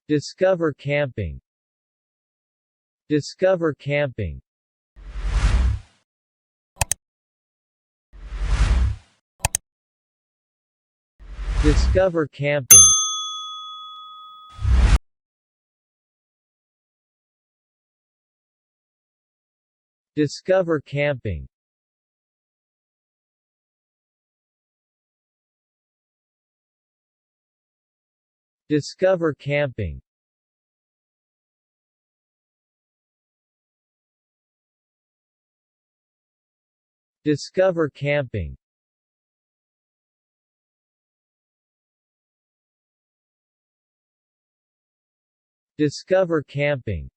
Discover camping. Discover camping. Discover camping. Discover camping. Discover camping. Discover camping. Discover camping.